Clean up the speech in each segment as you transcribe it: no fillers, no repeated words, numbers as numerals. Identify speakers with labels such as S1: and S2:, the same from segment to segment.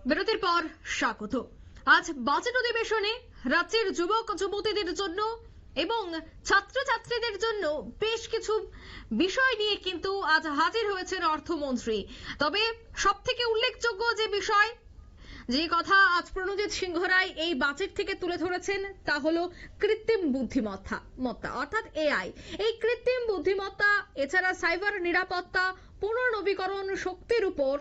S1: বিরতির পর স্বাগত। আজ বাজেট অধিবেশনে রাজ্যের যুবক যুবতীদের জন্য এবং ছাত্রছাত্রীদের জন্য বেশ কিছু বিষয় নিয়ে কিন্তু আজ হাজির হয়েছেন অর্থমন্ত্রী। তবে সবথেকে উল্লেখযোগ্য যে বিষয়, যে কথা আজ প্রণজিৎ সিংহ রায় এই বাজেট থেকে তুলে ধরেছেন তা হলো কৃত্রিম বুদ্ধিমত্তা অর্থাৎ এআই। এই কৃত্রিম বুদ্ধিমত্তা এছাড়া সাইবার নিরাপত্তা, পুনর্নবীকরণ শক্তির উপর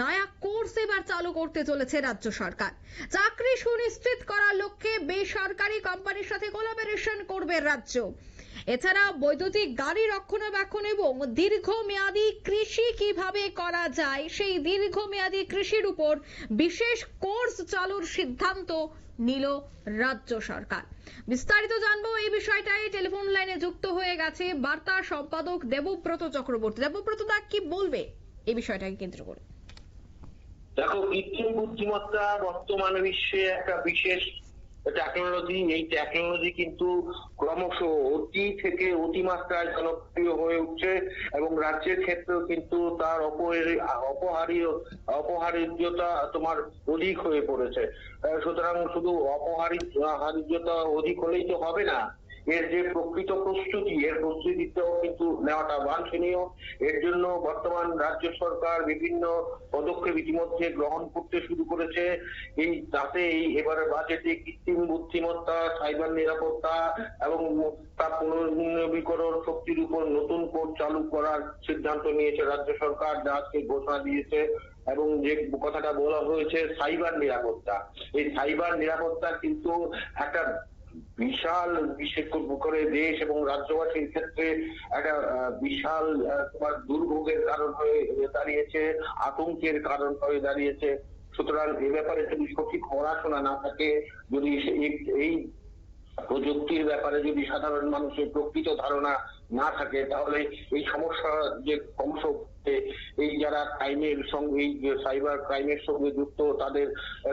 S1: নয়া কোর্স এবার চালু করতে চলেছে রাজ্য সরকার। চাকরি সুনিশ্চিত করার লক্ষ্যে বেসরকারি কোম্পানির সাথে কোলাবোরেশন করবে রাজ্য। এছাড়া বৈদ্যুতিক গাড়ি রক্ষণাবেক্ষণ এবং দীর্ঘমেয়াদী কৃষি কিভাবে করা যায় সেই দীর্ঘমেয়াদী কৃষির উপর বিশেষ কোর্স চালুর সিদ্ধান্ত নিল রাজ্য সরকার। বিস্তারিত জানবো এই বিষয়টাই। টেলিফোন লাইনে যুক্ত হয়ে গেছে বার্তা সম্পাদক দেবব্রত চক্রবর্তী। দেবব্রত দা, কি বলবে এই বিষয়টাকে কেন্দ্র করে?
S2: দেখো, কৃত্রিম বুদ্ধিমত্তা বর্তমান বিশ্বে একটা বিশেষ টেকনোলজি। এই টেকনোলজি কিন্তু ক্রমশ অতি থেকে অতিমাত্রায় জনপ্রিয় হয়ে উঠছে এবং রাজ্যের ক্ষেত্রেও কিন্তু তার অপহার্যতা তোমার অধিক হয়ে পড়েছে। সুতরাং শুধু অপহার্যতা অধিক হলেই তো হবে না, এর যে প্রকৃত প্রস্তুতিটাও কিন্তু নেওয়াটা বাঞ্ছনীয়। এর জন্য বর্তমান রাজ্য সরকার বিভিন্ন পদক্ষেপ ইতিমধ্যে গ্রহণ করতে শুরু করেছে। তাতেই এবারে বাজেটে কৃত্রিম বুদ্ধিমত্তা, সাইবার নিরাপত্তা এবং তার পুনর্নবীকরণ শক্তির উপর নতুন কোর্স চালু করার সিদ্ধান্ত নিয়েছে রাজ্য সরকার, যা আজকে ঘোষণা দিয়েছে। এবং যে কথাটা বলা হয়েছে সাইবার নিরাপত্তা, এই সাইবার নিরাপত্তা কিন্তু একটা বিশাল, বিশেষ করে দেশ এবং রাজ্যবাসীর ক্ষেত্রে একটা বিশাল তোমার দুর্ভোগের কারণ হয়ে দাঁড়িয়েছে, আতঙ্কের কারণ হয়ে দাঁড়িয়েছে। সুতরাং এ ব্যাপারে যদি সঠিক পড়াশোনা না থাকে, যদি এই প্রযুক্তির ব্যাপারে যদি সাধারণ মানুষের প্রকৃত ধারণা না থাকে, তাহলে এই সমস্যা যে ক্রমশ এই যারা ক্রাইমের সঙ্গে, এই সাইবার ক্রাইমের সঙ্গে যুক্ত, তাদের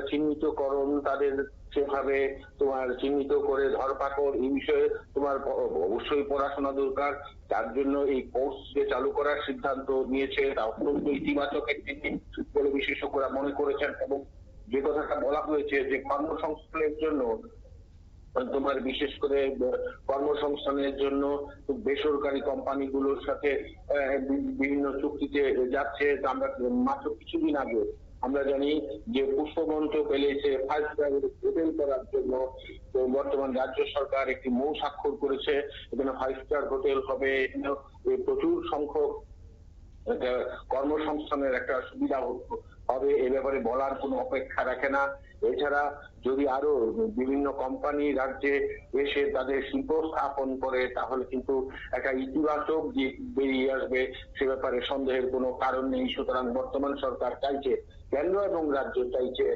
S2: চিহ্নিতকরণ, তাদের সেভাবে তোমার চিহ্নিত করে ধরপাকড়, এই বিষয়ে তোমার অবশ্যই পড়াশোনা দরকার। তার জন্য এই কোর্স যে চালু করার সিদ্ধান্ত নিয়েছে তা অত্যন্ত ইতিবাচক একটি দিক বলে বিশেষজ্ঞরা মনে করেছেন। এবং যে কথাটা বলা হয়েছে যে কর্মসংস্থানের জন্য তোমার বিশেষ করে কর্মসংস্থানের জন্য বেসরকারি কোম্পানিগুলোর সাথে বিভিন্ন চুক্তিতে যাচ্ছে। আমরা মাত্র কিছুদিন আগে আমরা জানি যে পুষ্পমঞ্চ পেলেছে 5 স্টার হোটেল করার জন্য। তো বর্তমান রাজ্য সরকার একটি মৌ স্বাক্ষর করেছে, এখানে 5 স্টার হোটেল হবে, প্রচুর সংখ্যক কর্মসংস্থানের একটা সুবিধা হবে। এ ব্যাপারে বলার কোনো অপেক্ষা রাখে না। এছাড়া যদি আরো বিভিন্ন কোম্পানি রাজ্যে এসে তাদের শিল্প স্থাপন করে, তাহলে কিন্তু একটা ইতিবাচক দিক বেরিয়ে আসবে, সে ব্যাপারে সন্দেহের কোনো কারণ নেই। সুতরাং বর্তমান সরকার চাইছে, কেন্দ্র এবং রাজ্য চাইছে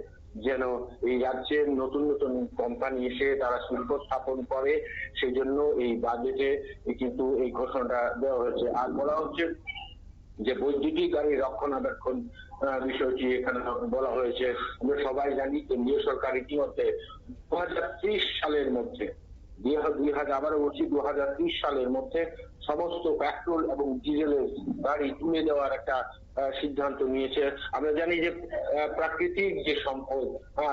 S2: যেন এই রাজ্যের নতুন নতুন কোম্পানি এসে তারা শিল্প স্থাপন করে। সেই জন্য এই বাজেটে কিন্তু এই ঘোষণাটা দেওয়া হয়েছে। আর বলা হচ্ছে যে বৈদ্যুতিক গাড়ি রক্ষণাবেক্ষণ বিষয়টি এখানে বলা হয়েছে। আমরা সবাই জানি কেন্দ্রীয় সরকার ইতিমধ্যে 2030 সালের মধ্যে, 2030 সালের মধ্যে সমস্ত পেট্রোল এবং ডিজেলের গাড়ি তুলে দেওয়ার একটা সিদ্ধান্ত নিয়েছে। আমরা জানি যে প্রাকৃতিক যে সম্পদ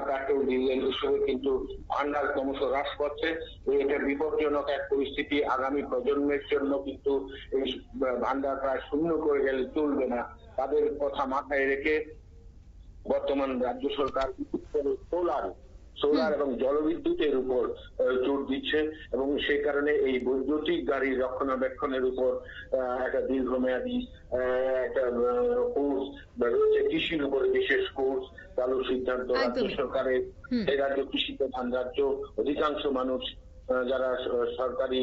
S2: পেট্রোল ডিজেল হিসেবে কিন্তু ভান্ডার ক্রমশ হ্রাস পাচ্ছে। এটা বিপজ্জনক এক পরিস্থিতি। আগামী প্রজন্মের জন্য কিন্তু এই ভান্ডার প্রায় শূন্য করে গেলে চলবে না। তাদের কথা মাথায় রেখে বর্তমান রাজ্য সরকার সোলার এবং জলবিদ্যুতের উপর জোর দিচ্ছে এবং সেই কারণে এই বৈদ্যুতিক গাড়ির রক্ষণাবেক্ষণের উপর একটা দীর্ঘমেয়াদী একটা কোর্স রয়েছে, কৃষির উপরে বিশেষ কোর্স চালুর সিদ্ধান্ত রাজ্য সরকারের। এই রাজ্য কৃষি প্রধান রাজ্য, অধিকাংশ মানুষ যারা সরকারি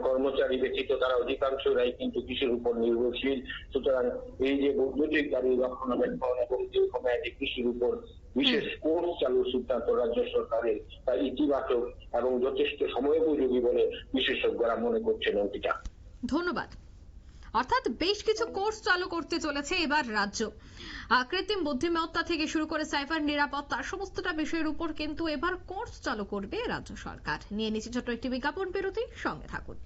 S2: কর্মচারী ব্যতীত তারা অধিকাংশরাই কিন্তু কৃষির উপর নির্ভরশীল। সুতরাং এই যে বৈদ্যুতিক গাড়ি রক্ষণাবেক্ষণ এবং দীর্ঘমেয়াদী কৃষির উপর বিশেষ কোর্স চালুর সিদ্ধান্ত রাজ্য সরকারের, তা ইতিবাচক এবং যথেষ্ট সময়োপযোগী বলে বিশেষজ্ঞরা মনে করছেন। অঙ্কিতা,
S1: ধন্যবাদ। অর্থাৎ বেশ কিছু কোর্স চালু করতে চলেছে এবার রাজ্য। কৃত্রিম বুদ্ধিমত্তা থেকে শুরু করে সাইবার নিরাপত্তা সমস্তটা বিষয়ের উপর কিন্তু এবার কোর্স চালু করবে রাজ্য সরকার। নিয়ে নিচ্ছে ছোট্ট একটি বিজ্ঞাপন বিরতি, সঙ্গে থাকুন।